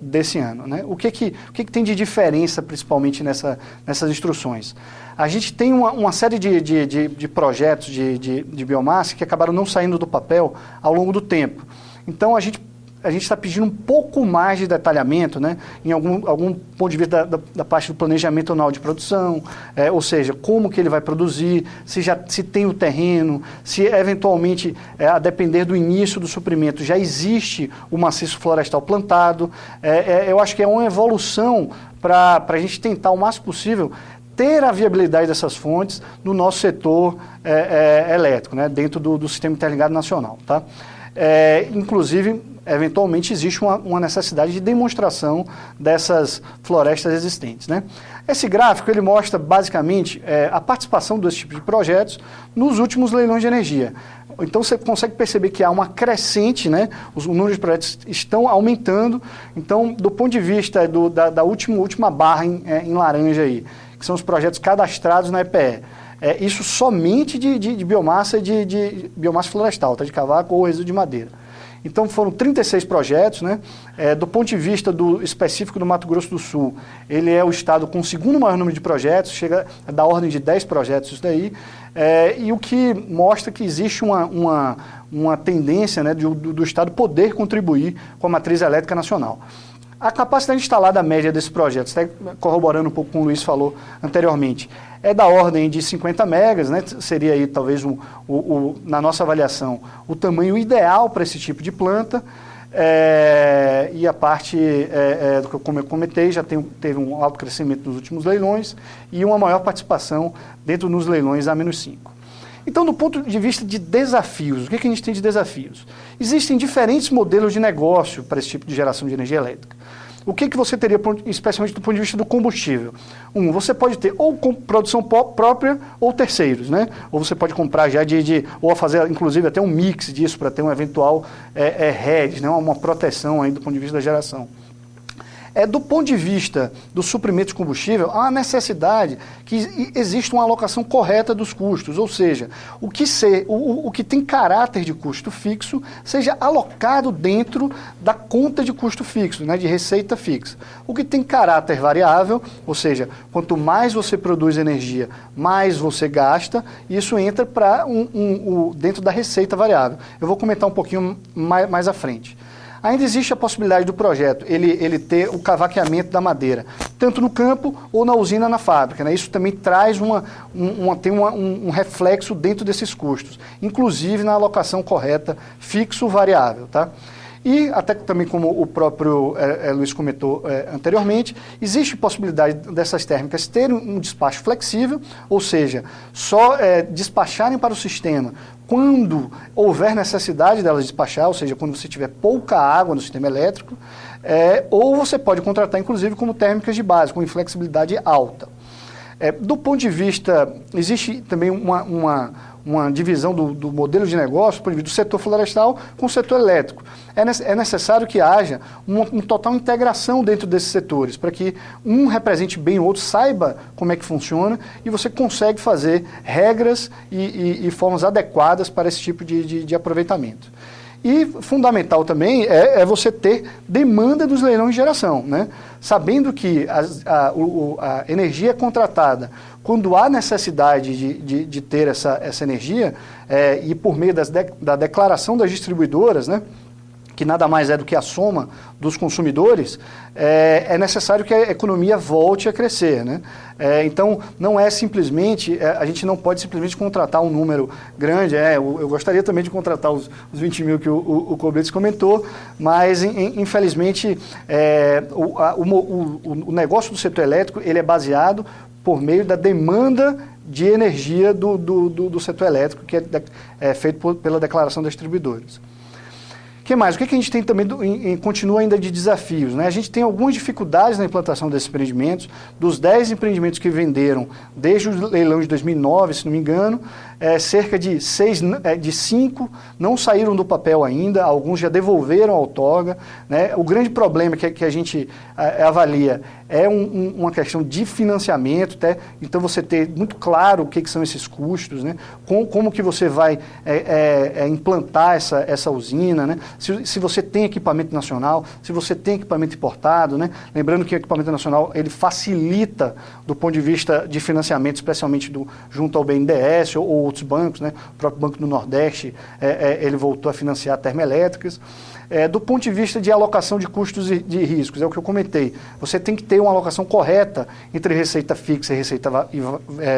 desse ano. Né? O que tem de diferença, principalmente, nessas instruções? A gente tem uma série de projetos de biomassa que acabaram não saindo do papel ao longo do tempo. Então, a gente a gente está pedindo um pouco mais de detalhamento, né, em algum ponto de vista da parte do planejamento anual de produção, ou seja, como que ele vai produzir, se tem o terreno, se eventualmente, a depender do início do suprimento, já existe o maciço florestal plantado. Eu acho que é uma evolução para a gente tentar o máximo possível ter a viabilidade dessas fontes no nosso setor elétrico, né, dentro do Sistema Interligado Nacional. Tá? Inclusive, eventualmente existe uma necessidade de demonstração dessas florestas existentes, né? Esse gráfico ele mostra basicamente a participação desse tipo de projetos nos últimos leilões de energia. Então você consegue perceber que há uma crescente, né? O número de projetos estão aumentando. Então, do ponto de vista da última barra em laranja aí, que são os projetos cadastrados na EPE, isso somente de biomassa de biomassa florestal, tá? De cavaco ou resíduo de madeira. Então foram 36 projetos, né? Do ponto de vista específico do Mato Grosso do Sul, ele é o estado com o segundo maior número de projetos, chega da ordem de 10 projetos isso daí, e o que mostra que existe uma tendência, né, do estado poder contribuir com a matriz elétrica nacional. A capacidade instalada média desses projetos, até corroborando um pouco com o Luiz falou anteriormente, é da ordem de 50 megas, né? Seria aí talvez, na nossa avaliação, o tamanho ideal para esse tipo de planta. E a parte, como eu comentei, já teve um alto crescimento nos últimos leilões e uma maior participação dentro dos leilões A-5. Então, do ponto de vista de desafios, o que a gente tem de desafios? Existem diferentes modelos de negócio para esse tipo de geração de energia elétrica. O que você teria, especialmente do ponto de vista do combustível? Você pode ter ou produção própria ou terceiros, né? Ou você pode comprar já ou fazer, inclusive, até um mix disso para ter um eventual hedge, né? Uma proteção aí do ponto de vista da geração. Do ponto de vista do suprimento de combustível, há uma necessidade que exista uma alocação correta dos custos, ou seja, o que tem caráter de custo fixo seja alocado dentro da conta de custo fixo, né, de receita fixa. O que tem caráter variável, ou seja, quanto mais você produz energia, mais você gasta, isso entra para dentro da receita variável. Eu vou comentar um pouquinho mais à frente. Ainda existe a possibilidade do projeto, ele ter o cavaqueamento da madeira, tanto no campo ou na usina na fábrica, né? Isso também traz um reflexo dentro desses custos, inclusive na alocação correta, fixo-variável, tá? E, até também como o próprio Luiz comentou anteriormente, existe possibilidade dessas térmicas terem um despacho flexível, ou seja, só despacharem para o sistema quando houver necessidade delas despachar, ou seja, quando você tiver pouca água no sistema elétrico, ou você pode contratar, inclusive, como térmicas de base, com inflexibilidade alta. Do ponto de vista, existe também uma divisão do modelo de negócio do setor florestal com o setor elétrico. É necessário que haja uma total integração dentro desses setores, para que um represente bem o outro, saiba como é que funciona, e você consegue fazer regras e formas adequadas para esse tipo de aproveitamento. E fundamental também é você ter demanda dos leilões de geração, né? Sabendo que a energia contratada, quando há necessidade de ter essa energia, e por meio da declaração das distribuidoras, né, que nada mais é do que a soma dos consumidores, é necessário que a economia volte a crescer, né? Então, não é simplesmente, a gente não pode simplesmente contratar um número grande, eu gostaria também de contratar os 20 mil que o Cobretes comentou, mas, infelizmente, o negócio do setor elétrico ele é baseado por meio da demanda de energia do setor elétrico, que é feito pela declaração das distribuidoras. O que mais? O que a gente tem também, continua ainda de desafios, né? A gente tem algumas dificuldades na implantação desses empreendimentos. Dos 10 empreendimentos que venderam desde o leilão de 2009, se não me engano, cerca de 5 não saíram do papel ainda, alguns já devolveram a outorga, né? O grande problema que a gente avalia é uma questão de financiamento, então você ter muito claro o que são esses custos, né? Como que você vai implantar essa usina, né? Se você tem equipamento nacional, se você tem equipamento importado, né? Lembrando que o equipamento nacional ele facilita do ponto de vista de financiamento, especialmente junto ao BNDES ou outros bancos, né? O próprio Banco do Nordeste ele voltou a financiar termoelétricas. Do ponto de vista de alocação de custos e de riscos, é o que eu comentei, você tem que ter uma alocação correta entre receita fixa e receita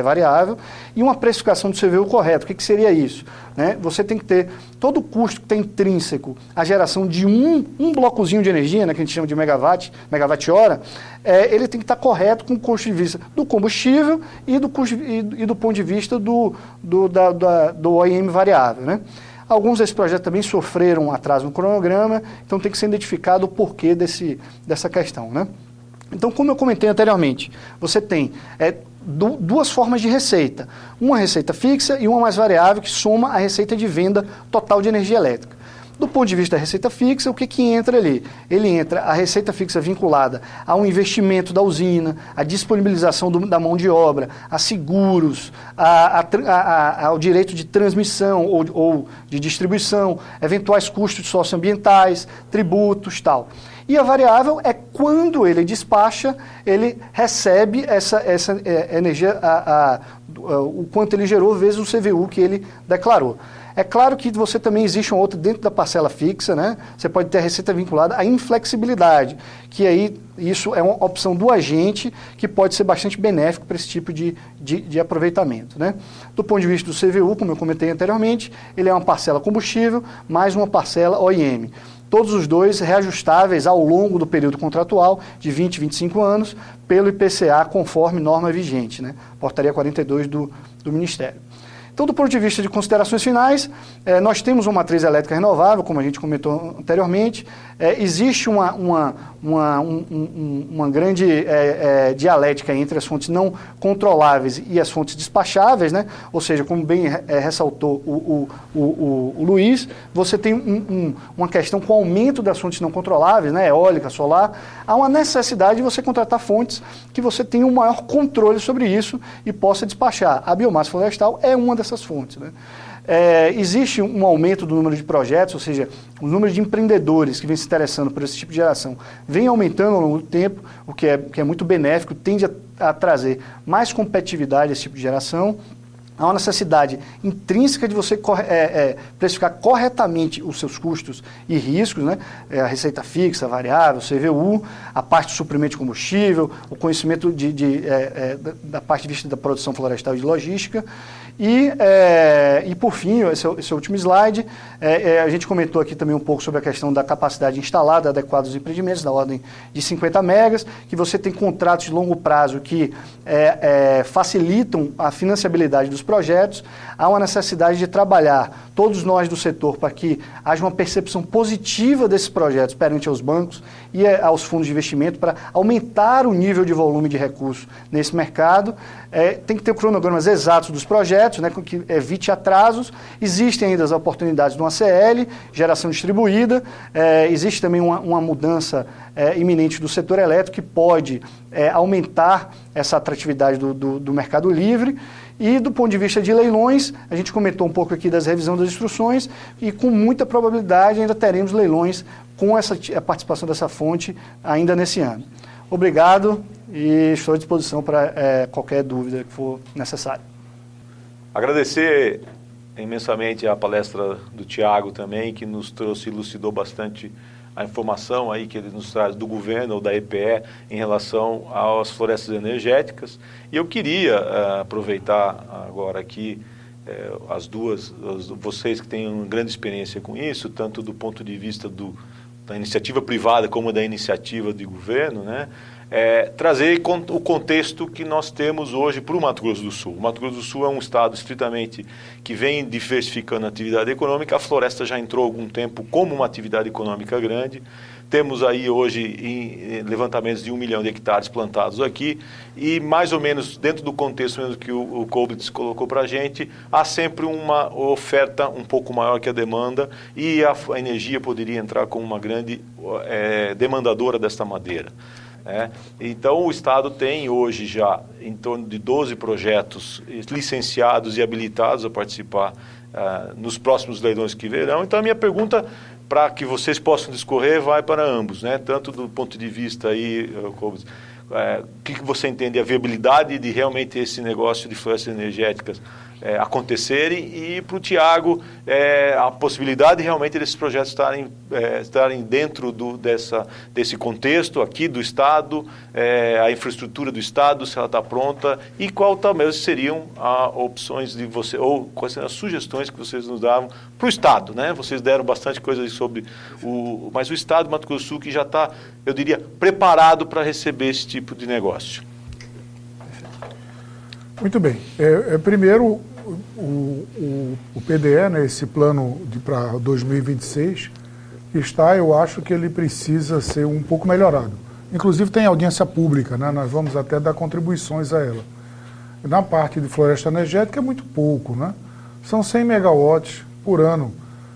variável e uma precificação do CVU correta. O que seria isso? Né? Você tem que ter todo o custo que tem intrínseco a geração de um blocozinho de energia, né, que a gente chama de megawatt-hora, ele tem que estar correto com o custo de vista do combustível e do ponto de vista do OIM variável, né? Alguns desses projetos também sofreram um atraso no cronograma, então tem que ser identificado o porquê dessa questão, né? Então, como eu comentei anteriormente, você tem duas formas de receita. Uma receita fixa e uma mais variável, que soma a receita de venda total de energia elétrica. Do ponto de vista da receita fixa, o que entra ali? Ele entra a receita fixa vinculada ao investimento da usina, a disponibilização da mão de obra, a seguros, ao direito de transmissão ou de distribuição, eventuais custos socioambientais, tributos, tal. E a variável é quando ele despacha, ele recebe essa energia, o quanto ele gerou vezes o CVU que ele declarou. É claro que você também existe um outro dentro da parcela fixa, né? Você pode ter a receita vinculada à inflexibilidade, que aí isso é uma opção do agente que pode ser bastante benéfico para esse tipo de aproveitamento, né? Do ponto de vista do CVU, como eu comentei anteriormente, ele é uma parcela combustível mais uma parcela OIM. Todos os dois reajustáveis ao longo do período contratual de 20 a 25 anos pelo IPCA conforme norma vigente, né? Portaria 42 do Ministério. Então, do ponto de vista de considerações finais, nós temos uma matriz elétrica renovável, como a gente comentou anteriormente, existe uma grande dialética entre as fontes não controláveis e as fontes despacháveis, né? Ou seja, como bem ressaltou o Luiz, você tem uma questão com o aumento das fontes não controláveis, né? Eólica, solar, há uma necessidade de você contratar fontes que você tenha um maior controle sobre isso e possa despachar. A biomassa florestal é uma dessas fontes, né? Existe um aumento do número de projetos, ou seja, o número de empreendedores que vem se interessando por esse tipo de geração vem aumentando ao longo do tempo, o que é muito benéfico, tende a trazer mais competitividade a esse tipo de geração. Há uma necessidade intrínseca de você precificar corretamente os seus custos e riscos, né? A receita fixa, variável, CVU, a parte do suprimento de combustível, o conhecimento da parte de vista da produção florestal e de logística. E por fim, esse é o último slide, a gente comentou aqui também um pouco sobre a questão da capacidade instalada adequada aos empreendimentos, da ordem de 50 megas, que você tem contratos de longo prazo que facilitam a financiabilidade dos projetos. Há uma necessidade de trabalhar, todos nós do setor, para que haja uma percepção positiva desses projetos perante aos bancos e aos fundos de investimento para aumentar o nível de volume de recursos nesse mercado. Tem que ter cronogramas exatos dos projetos, né, que evite atrasos. Existem ainda as oportunidades do ACL, geração distribuída, existe também uma mudança iminente do setor elétrico que pode aumentar essa atratividade do mercado livre. E do ponto de vista de leilões, a gente comentou um pouco aqui das revisões das instruções e com muita probabilidade ainda teremos leilões com a participação dessa fonte ainda nesse ano. Obrigado e estou à disposição para qualquer dúvida que for necessária. Agradecer imensamente a palestra do Thiago também, que nos trouxe, elucidou bastante a informação aí que ele nos traz do governo ou da EPE em relação às florestas energéticas. E eu queria aproveitar agora aqui vocês que têm uma grande experiência com isso, tanto do ponto de vista da iniciativa privada como da iniciativa de governo, né? Trazer o contexto que nós temos hoje para o Mato Grosso do Sul. O Mato Grosso do Sul é um estado estritamente que vem diversificando a atividade econômica. A floresta já entrou há algum tempo como uma atividade econômica grande. Temos aí hoje levantamentos de 1 milhão de hectares plantados aqui e mais ou menos dentro do contexto mesmo que o Koblitz colocou para a gente, há sempre uma oferta um pouco maior que a demanda e a energia poderia entrar como uma grande demandadora desta madeira. Então, o Estado tem hoje já em torno de 12 projetos licenciados e habilitados a participar nos próximos leilões que virão. Então, a minha pergunta, para que vocês possam discorrer, vai para ambos, tanto do ponto de vista aí, o que você entende a viabilidade de realmente esse negócio de florestas energéticas acontecerem, e para o Thiago a possibilidade realmente desses projetos estarem dentro desse contexto aqui do Estado, a infraestrutura do Estado, se ela está pronta, e qual também seriam as opções de você, ou quais são as sugestões que vocês nos davam para o Estado, Vocês deram bastante coisa sobre mas o Estado do Mato Grosso do Sul que já está, eu diria, preparado para receber esse tipo de negócio. Muito bem. Primeiro, o PDE, esse plano para 2026, eu acho que ele precisa ser um pouco melhorado. Inclusive tem audiência pública, nós vamos até dar contribuições a ela. Na parte de floresta energética é muito pouco, São 100 megawatts por ano.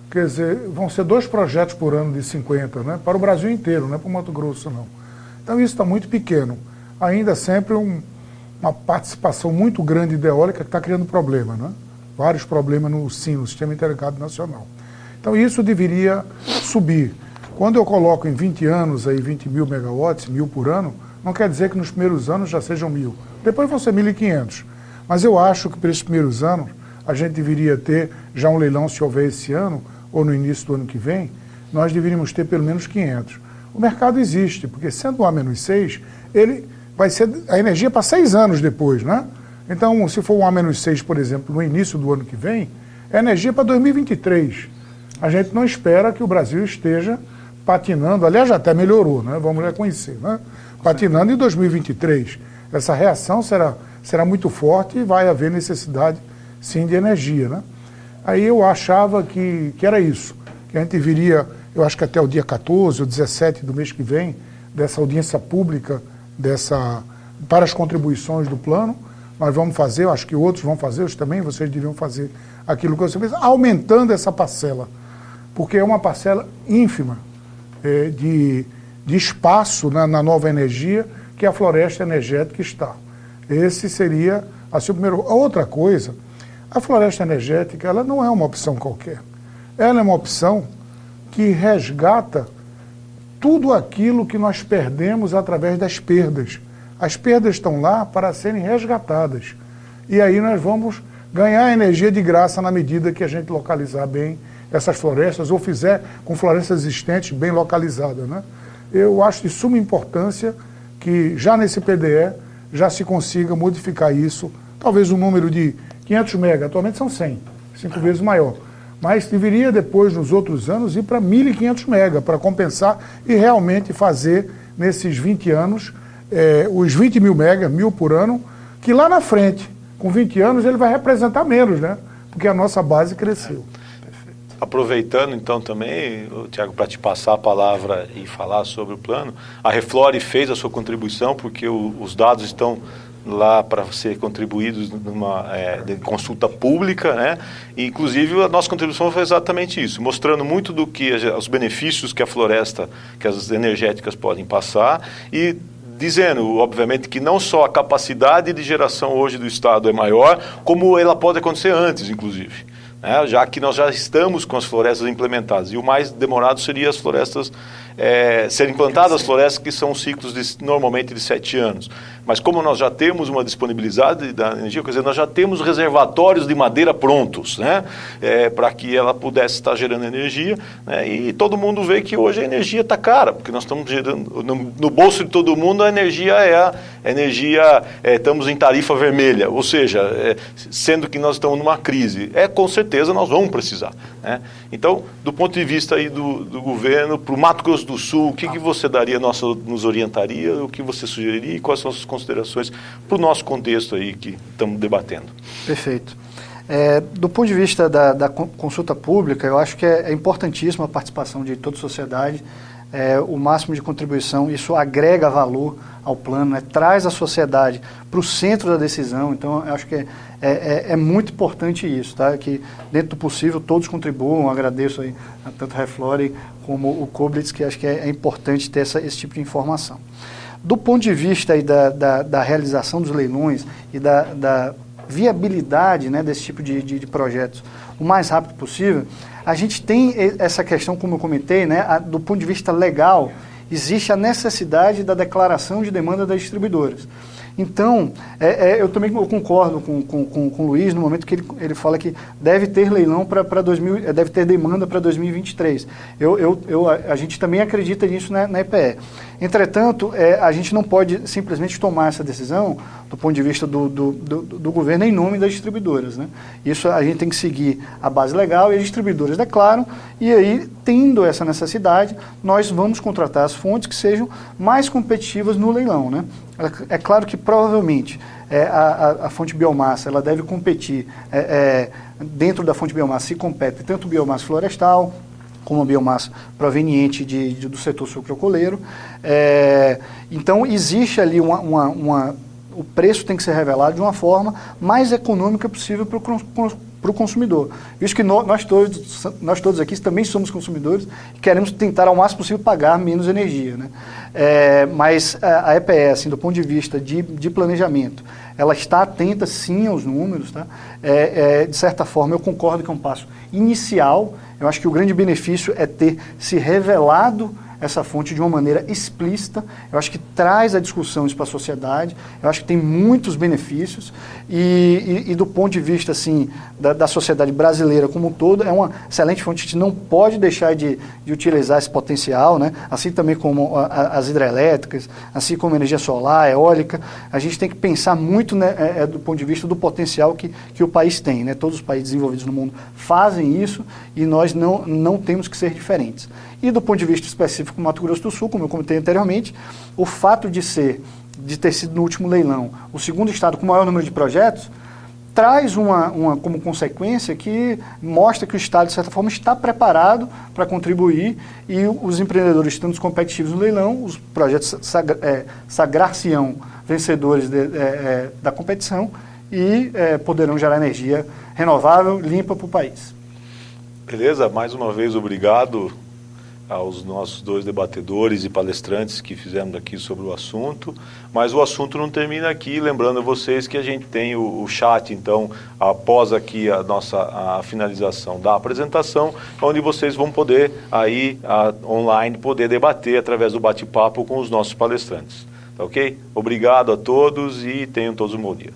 Quer dizer, vão ser 2 projetos por ano de 50, para o Brasil inteiro, não é para o Mato Grosso, não. Então isso está muito pequeno. Ainda sempre uma participação muito grande de eólica que está criando problema, Vários problemas no SIN, no Sistema Interligado Nacional. Então isso deveria subir. Quando eu coloco em 20 anos aí 20 mil megawatts, 1.000 por ano, não quer dizer que nos primeiros anos já sejam 1.000. Depois vão ser 1.500. Mas eu acho que para esses primeiros anos a gente deveria ter já um leilão, se houver esse ano, ou no início do ano que vem, nós deveríamos ter pelo menos 500. O mercado existe, porque sendo o A-6, ele vai ser a energia para 6 anos depois, Então, se for um A-6, por exemplo, no início do ano que vem, é energia para 2023. A gente não espera que o Brasil esteja patinando, aliás, já até melhorou, Vamos reconhecer, patinando em 2023. Essa reação será muito forte e vai haver necessidade, sim, de energia, Aí eu achava que era isso, que a gente viria, eu acho que até o dia 14 ou 17 do mês que vem, dessa audiência pública, para as contribuições do plano, nós vamos fazer, eu acho que outros vão fazer, vocês deviam fazer aquilo que você fez, aumentando essa parcela, porque é uma parcela ínfima de espaço na nova energia que a floresta energética está. Esse seria assim, o primeiro. Outra coisa, a floresta energética ela não é uma opção qualquer. Ela é uma opção que resgata tudo aquilo que nós perdemos através das perdas. As perdas estão lá para serem resgatadas. E aí nós vamos ganhar energia de graça na medida que a gente localizar bem essas florestas, ou fizer com florestas existentes bem localizadas, Eu acho de suma importância que já nesse PDE já se consiga modificar isso, talvez um número de 500 mega, atualmente são 100, 5 vezes maior. Mas deveria depois, nos outros anos, ir para 1.500 mega, para compensar e realmente fazer, nesses 20 anos, os 20 mil mega, 1.000 por ano, que lá na frente, com 20 anos, ele vai representar menos, Porque a nossa base cresceu. Aproveitando então também, Thiago, para te passar a palavra e falar sobre o plano, a Reflore fez a sua contribuição, porque os dados estão lá para ser contribuídos numa consulta pública, E, inclusive a nossa contribuição foi exatamente isso, mostrando muito do que os benefícios que a floresta, que as energéticas podem passar, e dizendo, obviamente, que não só a capacidade de geração hoje do Estado é maior, como ela pode acontecer antes, inclusive. Já que nós já estamos com as florestas implementadas. E o mais demorado seria as florestas, serem implantadas as florestas, que são ciclos normalmente de 7 anos. Mas como nós já temos uma disponibilidade da energia, quer dizer, nós já temos reservatórios de madeira prontos, para que ela pudesse estar gerando energia, e todo mundo vê que hoje a energia está cara, porque nós estamos gerando, no bolso de todo mundo a energia estamos em tarifa vermelha, ou seja, sendo que nós estamos numa crise, com certeza nós vamos precisar. Então, do ponto de vista aí do governo, para o Mato Grosso do Sul, o que você daria, nos orientaria, o que você sugeriria e quais são as considerações para o nosso contexto aí que estamos debatendo? Perfeito. Do ponto de vista da consulta pública, eu acho que é importantíssima a participação de toda a sociedade, o máximo de contribuição, isso agrega valor ao plano, traz a sociedade para o centro da decisão, então eu acho que é muito importante isso, que dentro do possível todos contribuam, agradeço aí a tanto a Reflore como o Koblitz, que acho que é importante ter esse tipo de informação. Do ponto de vista aí da realização dos leilões e da viabilidade, né, desse tipo de projetos o mais rápido possível, a gente tem essa questão, como eu comentei, né, do ponto de vista legal, existe a necessidade da declaração de demanda das distribuidoras. Então, eu também concordo com o Luiz no momento que ele fala que deve ter leilão deve ter demanda para 2023. A gente também acredita nisso na EPE. Entretanto, a gente não pode simplesmente tomar essa decisão do ponto de vista do governo em nome das distribuidoras, né? Isso a gente tem que seguir a base legal e as distribuidoras declaram, e aí, tendo essa necessidade, nós vamos contratar as fontes que sejam mais competitivas no leilão, né? É claro que provavelmente a fonte biomassa ela deve competir, dentro da fonte biomassa se compete tanto biomassa florestal, como a biomassa proveniente do setor sucrocoleiro. Então, existe ali o preço tem que ser revelado de uma forma mais econômica possível para o consumidor. Visto que nós todos aqui também somos consumidores e queremos tentar ao máximo possível pagar menos energia, né? Mas a EPE, assim, do ponto de vista de planejamento, ela está atenta sim aos números, tá? De certa forma eu concordo que é um passo inicial. Eu acho que o grande benefício é ter se revelado essa fonte de uma maneira explícita. Eu acho que traz a discussão isso para a sociedade. Eu acho que tem muitos benefícios e do ponto de vista assim da sociedade brasileira como um todo, é uma excelente fonte. A gente não pode deixar de utilizar esse potencial, né? Assim também como as hidrelétricas, assim como a energia solar, eólica. A gente tem que pensar muito, né, do ponto de vista do potencial que o país tem, né? Todos os países desenvolvidos no mundo fazem isso e nós não temos que ser diferentes. E do ponto de vista específico do Mato Grosso do Sul, como eu comentei anteriormente, o fato de ter sido no último leilão o segundo estado com o maior número de projetos, traz como consequência que mostra que o estado, de certa forma, está preparado para contribuir e os empreendedores estando competitivos no leilão, os projetos sagrar-se-ão vencedores da competição e poderão gerar energia renovável, limpa para o país. Beleza, mais uma vez obrigado aos nossos dois debatedores e palestrantes que fizemos aqui sobre o assunto, mas o assunto não termina aqui, lembrando a vocês que a gente tem o chat, então, após aqui a finalização da apresentação, onde vocês vão poder aí, online, poder debater através do bate-papo com os nossos palestrantes, tá ok? Obrigado a todos e tenham todos um bom dia.